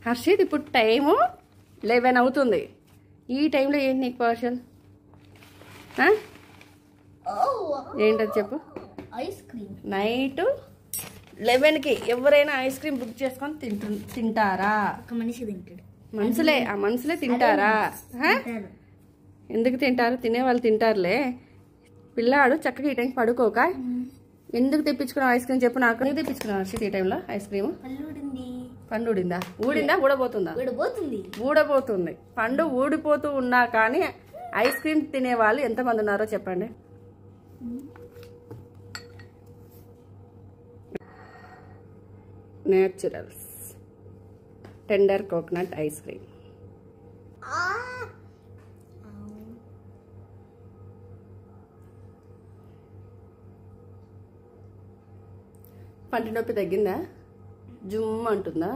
హర్షిత్ ఇప్పుడు టైము 11 అవుతుంది. ఈ టైంలో ఏంటి నీకు పార్షల్? ఏంటది చెప్పు. Ice cream. నైట్ 11కి ఎవరైనా ఐస్ క్రీమ్ బుక్ చేసుకొని తింటారా? ఒక మనిషి తింటాడు. మనుషులే తింటారా? ఎందుకు తింటారు? తినే వాళ్ళు తింటారులే. పిల్లాడు చక్కగా ఈ టైంకి పడుకోక ఎందుకు తెప్పించుకున్నావు ఐస్ క్రీమ్ చెప్పు నాకు. ఎందుకు తెప్పించుకున్నావు హర్షిత్ ఈ టైంలో ఐస్ క్రీమ్? పండు ఊడిందా? ఊడబోతుందా? ఊడబోతుంది. పండు ఊడిపోతూ ఉన్నా కానీ ఐస్ క్రీమ్ తినే వాళ్ళు ఎంతమంది ఉన్నారో చెప్పండి. Naturals tender coconut ice cream. పంటి నొప్పి తగ్గిందా? జుమ్ అంటుందా?